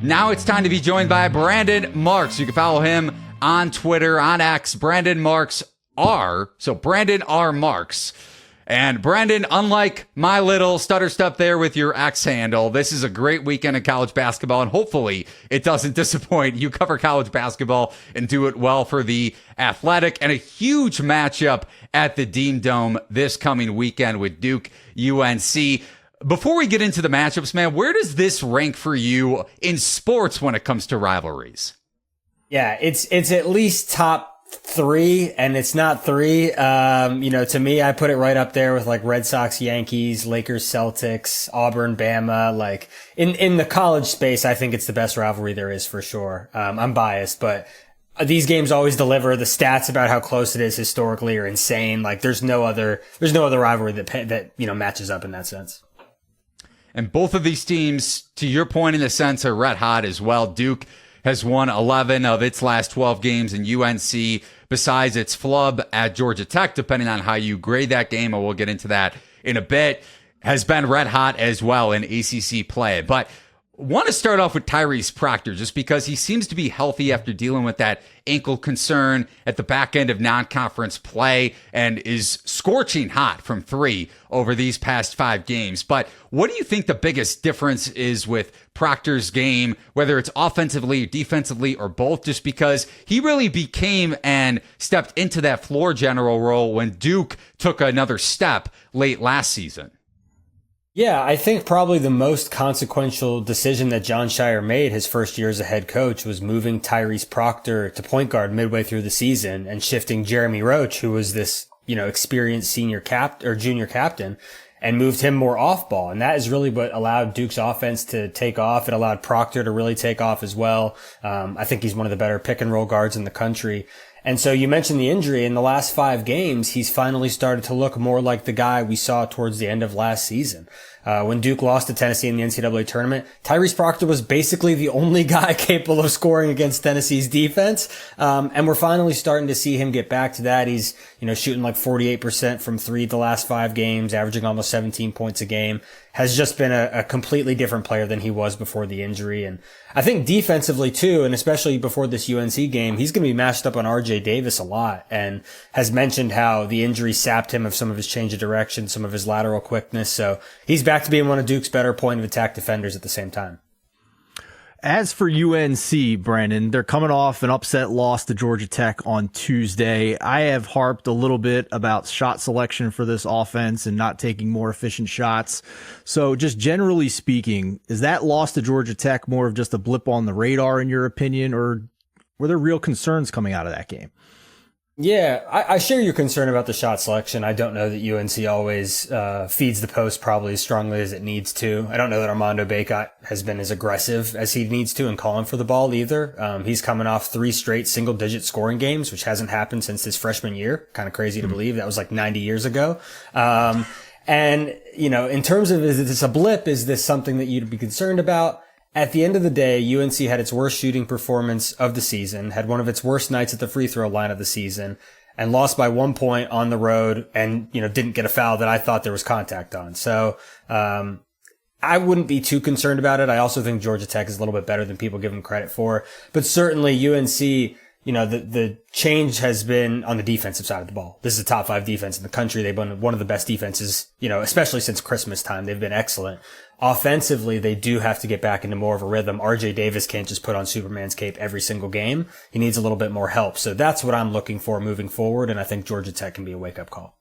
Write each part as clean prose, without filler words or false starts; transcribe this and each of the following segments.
Now it's time to be joined by Brandon Marks. You can follow him on Twitter, on X, Brandon Marks R. So Brandon R. Marks. And Brandon, unlike my little stutter step there with your X handle, this is a great weekend of college basketball, and hopefully it doesn't disappoint. You cover college basketball and do it well for the Athletic, and a huge matchup at the Dean Dome this coming weekend with Duke UNC. Before we get into the matchups, man, where does this rank for you in sports when it comes to rivalries? Yeah, it's at least top 3, and it's not 3. To me, I put it right up there with like Red Sox, Yankees, Lakers, Celtics, Auburn, Bama. Like in the college space, I think it's the best rivalry there is for sure. I'm biased, but these games always deliver. The stats about how close it is historically are insane. Like there's no other rivalry that matches up in that sense. And both of these teams, to your point in a sense, are red hot as well. Duke has won 11 of its last 12 games, and UNC, besides its flub at Georgia Tech, depending on how you grade that game, and we'll get into that in a bit, has been red hot as well in ACC play. But want to start off with Tyrese Proctor, just because he seems to be healthy after dealing with that ankle concern at the back end of non-conference play and is scorching hot from 3 over these past 5 games. But what do you think the biggest difference is with Proctor's game, whether it's offensively, defensively, or both, just because he really became and stepped into that floor general role when Duke took another step late last season? Yeah, I think probably the most consequential decision that Jon Scheyer made his first year as a head coach was moving Tyrese Proctor to point guard midway through the season and shifting Jeremy Roach, who was this, experienced junior captain, and moved him more off ball. And that is really what allowed Duke's offense to take off. It allowed Proctor to really take off as well. I think he's one of the better pick and roll guards in the country. And so you mentioned the injury. In the last 5 games, he's finally started to look more like the guy we saw towards the end of last season. When Duke lost to Tennessee in the NCAA tournament, Tyrese Proctor was basically the only guy capable of scoring against Tennessee's defense. And we're finally starting to see him get back to that. He's, shooting like 48% from 3 the last 5 games, averaging almost 17 points a game. Has just been a completely different player than he was before the injury. And I think defensively too, and especially before this UNC game, he's going to be matched up on RJ Davis a lot, and has mentioned how the injury sapped him of some of his change of direction, some of his lateral quickness. So he's back to being one of Duke's better point of attack defenders at the same time. As for UNC, Brandon, they're coming off an upset loss to Georgia Tech on Tuesday. I have harped a little bit about shot selection for this offense and not taking more efficient shots. So just generally speaking, is that loss to Georgia Tech more of just a blip on the radar in your opinion, or were there real concerns coming out of that game? Yeah, I share your concern about the shot selection. I don't know that UNC always feeds the post probably as strongly as it needs to. I don't know that Armando Bacot has been as aggressive as he needs to in calling for the ball either. He's coming off 3 straight single-digit scoring games, which hasn't happened since his freshman year. Kind of crazy to believe. That was like 90 years ago. And, in terms of is this a blip, is this something that you'd be concerned about? At the end of the day, UNC had its worst shooting performance of the season, had one of its worst nights at the free throw line of the season, and lost by 1 point on the road and, didn't get a foul that I thought there was contact on. So, I wouldn't be too concerned about it. I also think Georgia Tech is a little bit better than people give them credit for, but certainly UNC, the change has been on the defensive side of the ball. This is a top 5 defense in the country. They've been one of the best defenses, especially since Christmas time. They've been excellent. Offensively, they do have to get back into more of a rhythm. RJ Davis can't just put on Superman's cape every single game. He needs a little bit more help. So that's what I'm looking for moving forward. And I think Georgia Tech can be a wake up call.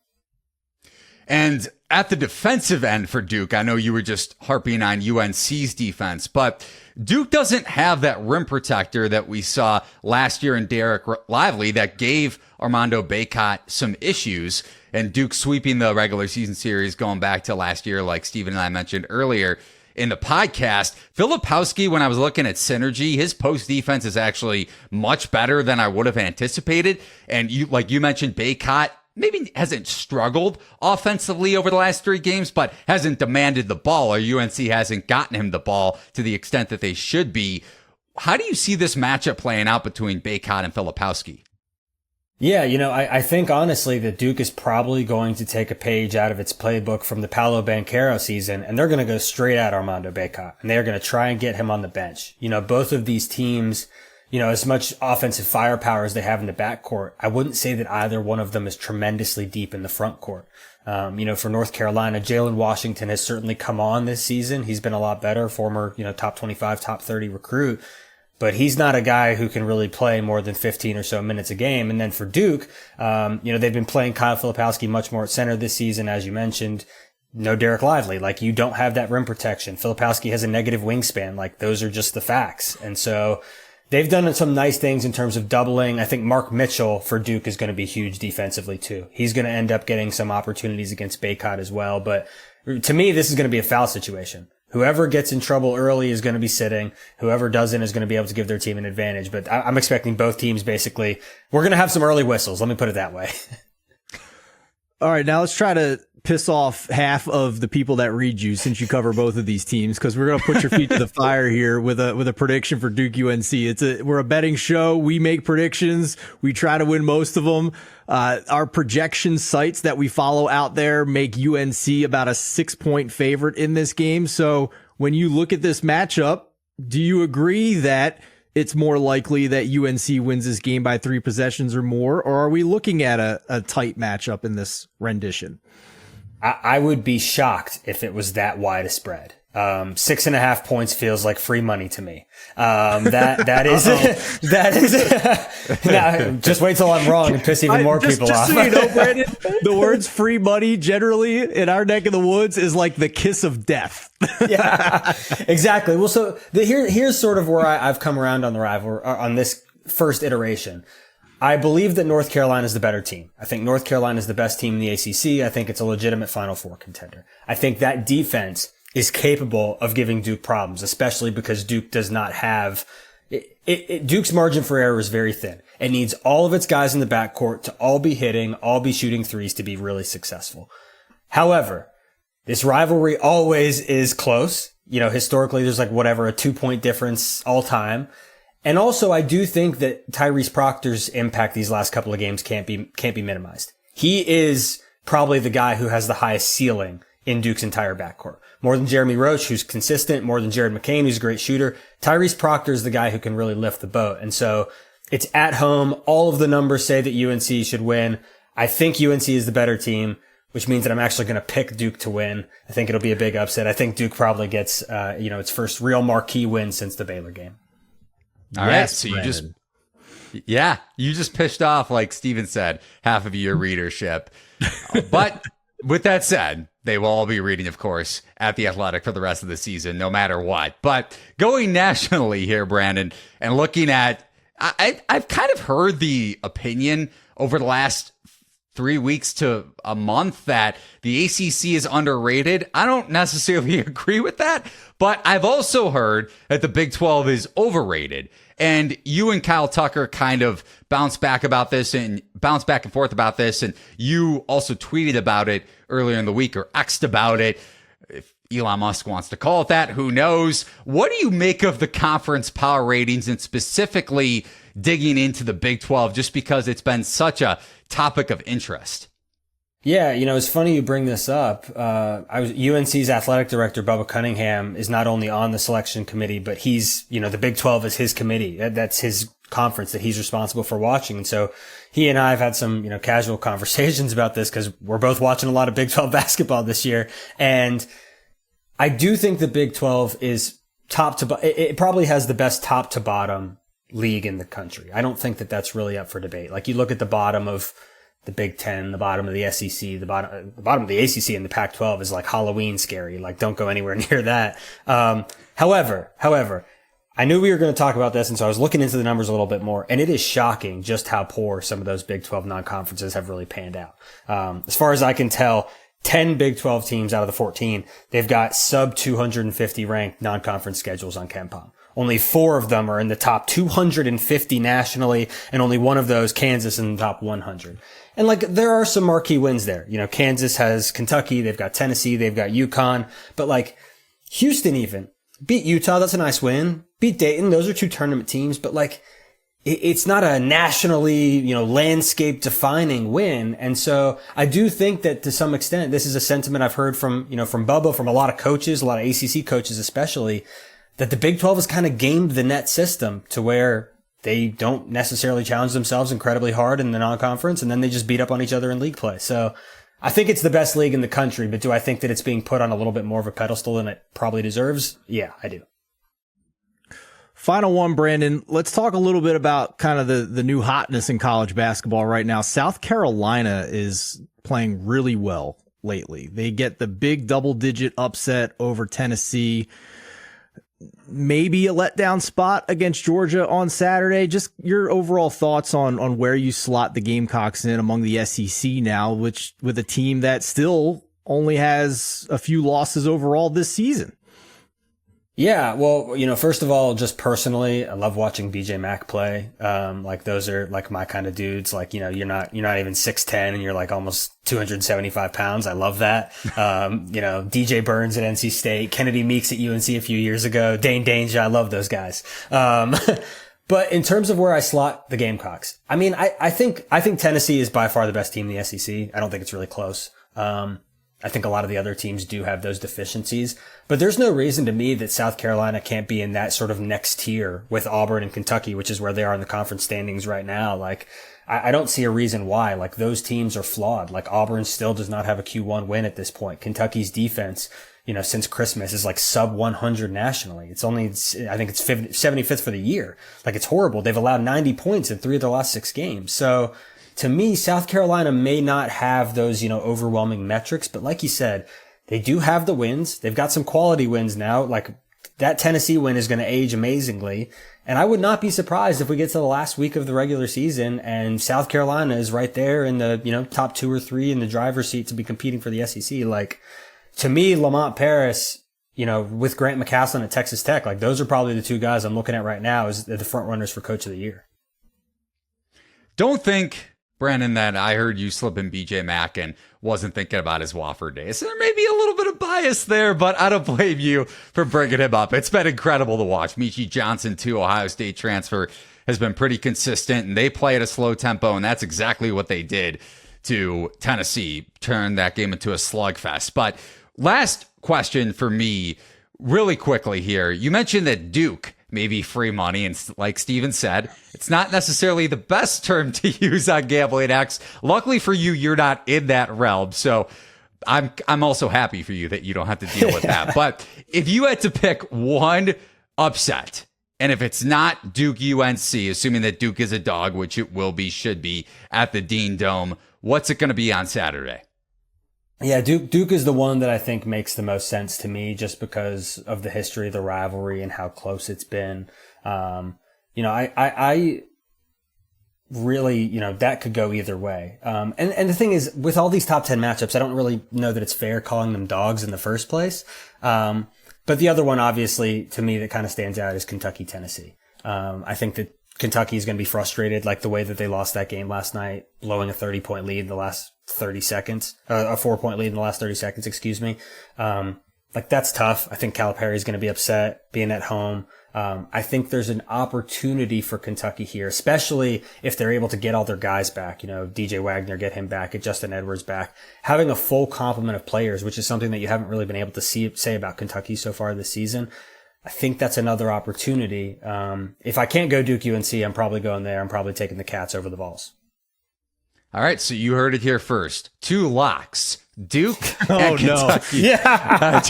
And at the defensive end for Duke, I know you were just harping on UNC's defense, but Duke doesn't have that rim protector that we saw last year in Derek Lively that gave Armando Bacot some issues. And Duke sweeping the regular season series going back to last year, like Steven and I mentioned earlier in the podcast. Filipowski, when I was looking at synergy, his post defense is actually much better than I would have anticipated. And you mentioned, Bacot maybe hasn't struggled offensively over the last 3 games, but hasn't demanded the ball, or UNC hasn't gotten him the ball to the extent that they should be. How do you see this matchup playing out between Bacot and Filipowski? Yeah, I think honestly that Duke is probably going to take a page out of its playbook from the Paolo Banchero season, and they're going to go straight at Armando Bacot, and they're going to try and get him on the bench. Both of these teams, as much offensive firepower as they have in the backcourt, I wouldn't say that either one of them is tremendously deep in the front court. For North Carolina, Jalen Washington has certainly come on this season. He's been a lot better, former, top 25, top 30 recruit. But he's not a guy who can really play more than 15 or so minutes a game. And then for Duke, they've been playing Kyle Filipowski much more at center this season, as you mentioned. No Derek Lively. Like, you don't have that rim protection. Filipowski has a negative wingspan. Like, those are just the facts. And so they've done some nice things in terms of doubling. I think Mark Mitchell for Duke is going to be huge defensively too. He's going to end up getting some opportunities against Bacot as well. But to me, this is going to be a foul situation. Whoever gets in trouble early is going to be sitting. Whoever doesn't is going to be able to give their team an advantage. But I'm expecting both teams basically, we're going to have some early whistles. Let me put it that way. All right, now let's try to piss off half of the people that read you since you cover both of these teams, because we're going to put your feet to the fire here with a prediction for Duke UNC. We're a betting show. We make predictions. We try to win most of them. Our projection sites that we follow out there make UNC about a 6-point favorite in this game. So when you look at this matchup, do you agree that it's more likely that UNC wins this game by 3 possessions or more, or are we looking at a tight matchup in this rendition? I would be shocked if it was that wide a spread. 6.5 points feels like free money to me. That is now, just wait till I'm wrong and piss even more people off. So you know, Brandon, the words free money generally in our neck of the woods is like the kiss of death. Yeah, exactly. Well, so here's sort of where I've come around on the rival, on this first iteration. I believe that North Carolina is the better team. I think North Carolina is the best team in the ACC. I think it's a legitimate Final Four contender. I think that defense is capable of giving Duke problems, especially because Duke does not have Duke's margin for error is very thin. It needs all of its guys in the backcourt to all be hitting, all be shooting threes to be really successful. However, this rivalry always is close. Historically, there's like a 2-point difference all time. And also, I do think that Tyrese Proctor's impact these last couple of games can't be minimized. He is probably the guy who has the highest ceiling in Duke's entire backcourt. More than Jeremy Roach, who's consistent, more than Jared McCain, who's a great shooter. Tyrese Proctor is the guy who can really lift the boat. And so it's at home. All of the numbers say that UNC should win. I think UNC is the better team, which means that I'm actually going to pick Duke to win. I think it'll be a big upset. I think Duke probably gets, its first real marquee win since the Baylor game. All right, so you just pissed off, like Steven said, half of your readership. But with that said, they will all be reading, of course, at The Athletic for the rest of the season, no matter what. But going nationally here, Brandon, and looking at, I've kind of heard the opinion over the last 3 weeks to a month that the ACC is underrated. I don't necessarily agree with that, but I've also heard that the Big 12 is overrated. And you and Kyle Tucker kind of bounced back and forth about this. And you also tweeted about it earlier in the week, or X'd about it. If Elon Musk wants to call it that, who knows? What do you make of the conference power ratings, and specifically digging into the Big 12, just because it's been such a topic of interest? Yeah, it's funny you bring this up. UNC's athletic director, Bubba Cunningham, is not only on the selection committee, but he's, the Big 12 is his committee. That's his conference that he's responsible for watching. And so he and I have had some, casual conversations about this because we're both watching a lot of Big 12 basketball this year. And I do think the Big 12 is it probably has the best top to bottom league in the country. I don't think that that's really up for debate. Like, you look at the bottom of the Big Ten, the bottom of the SEC, the bottom of the ACC, and the Pac-12 is like Halloween scary. Like, don't go anywhere near that. However, I knew we were going to talk about this, and so I was looking into the numbers a little bit more, and it is shocking just how poor some of those Big 12 non-conferences have really panned out. As far as I can tell, 10 Big 12 teams out of the 14, they've got sub 250 ranked non-conference schedules on KenPom. Only 4 of them are in the top 250 nationally, and only one of those, Kansas, in the top 100. And there are some marquee wins there. Kansas has Kentucky, they've got Tennessee, they've got UConn, but Houston even beat Utah. That's a nice win. Beat Dayton. Those are 2 tournament teams, but it's not a nationally, landscape defining win. And so I do think that to some extent, this is a sentiment I've heard from Bubba, from a lot of coaches, a lot of ACC coaches especially, that the Big 12 has kind of gamed the net system to where they don't necessarily challenge themselves incredibly hard in the non-conference, and then they just beat up on each other in league play. So I think it's the best league in the country, but do I think that it's being put on a little bit more of a pedestal than it probably deserves? Yeah, I do. Final one, Brandon. Let's talk a little bit about kind of the new hotness in college basketball right now. South Carolina is playing really well lately. They get the big double-digit upset over Tennessee. Maybe a letdown spot against Georgia on Saturday. Just your overall thoughts on where you slot the Gamecocks in among the SEC now, which with a team that still only has a few losses overall this season. Yeah, well, first of all, just personally, I love watching BJ Mack play. Those are like my kind of dudes. Like, you're not even 6'10" and you're like almost 275 pounds. I love that. DJ Burns at NC State, Kennedy Meeks at UNC a few years ago, Dane Danger. I love those guys. But in terms of where I slot the Gamecocks, I mean, I think Tennessee is by far the best team in the SEC. I don't think it's really close. I think a lot of the other teams do have those deficiencies, but there's no reason to me that South Carolina can't be in that sort of next tier with Auburn and Kentucky, which is where they are in the conference standings right now. Like, I don't see a reason why. Like, those teams are flawed. Like, Auburn still does not have a Q1 win at this point. Kentucky's defense, since Christmas is like sub 100 nationally. I think it's 75th for the year. Like, it's horrible. They've allowed 90 points in 3 of their last 6 games. So, to me, South Carolina may not have those, overwhelming metrics, but like you said, they do have the wins. They've got some quality wins now. Like, that Tennessee win is going to age amazingly. And I would not be surprised if we get to the last week of the regular season and South Carolina is right there in the, top 2 or 3 in the driver's seat to be competing for the SEC. Like, to me, Lamont Paris, with Grant McCaslin at Texas Tech, like, those are probably the 2 guys I'm looking at right now as the front runners for Coach of the Year. Don't think, Brandon, that I heard you slip in BJ Mack and wasn't thinking about his Wofford days. So there may be a little bit of bias there, but I don't blame you for bringing him up. It's been incredible to watch. Michi Johnson, too, Ohio State transfer, has been pretty consistent, and they play at a slow tempo, and that's exactly what they did to Tennessee, turn that game into a slugfest. But last question for me, really quickly here. You mentioned that Duke maybe free money. And like Steven said, it's not necessarily the best term to use on Gambling X. Luckily for you, you're not in that realm. So I'm also happy for you that you don't have to deal with that. But if you had to pick one upset, and if it's not Duke UNC, assuming that Duke is a dog, which it will be, should be, at the Dean Dome, what's it going to be on Saturday? Yeah, Duke is the one that I think makes the most sense to me just because of the history of the rivalry and how close it's been. I really, that could go either way. And the thing is, with all these top 10 matchups, I don't really know that it's fair calling them dogs in the first place. But the other one, obviously, to me, that kind of stands out is Kentucky, Tennessee. I think that Kentucky is going to be frustrated, like the way that they lost that game last night, blowing a 30-point lead in the last 30 seconds, a 4-point lead in the last 30 seconds, excuse me. That's tough. I think Calipari's going to be upset being at home. I think there's an opportunity for Kentucky here, especially if they're able to get all their guys back. DJ Wagner, get him back, get Justin Edwards back. Having a full complement of players, which is something that you haven't really been able to say about Kentucky so far this season. I think that's another opportunity. If I can't go Duke UNC, I'm probably going there. I'm probably taking the Cats over the Vols. All right, so you heard it here first. 2 locks. Duke No. and Kentucky. Yeah.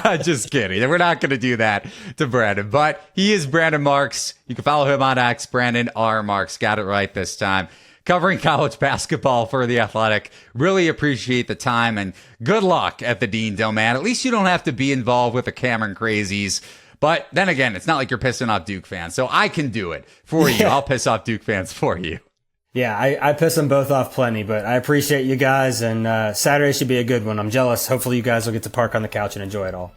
I'm just kidding. We're not going to do that to Brandon, but he is Brandon Marks. You can follow him on X, Brandon R. Marks. Got it right this time. Covering college basketball for The Athletic. Really appreciate the time, and good luck at the Dean Dome, man. At least you don't have to be involved with the Cameron Crazies. But then again, it's not like you're pissing off Duke fans, so I can do it for you. I'll piss off Duke fans for you. Yeah, I piss them both off plenty, but I appreciate you guys, and Saturday should be a good one. I'm jealous. Hopefully you guys will get to park on the couch and enjoy it all.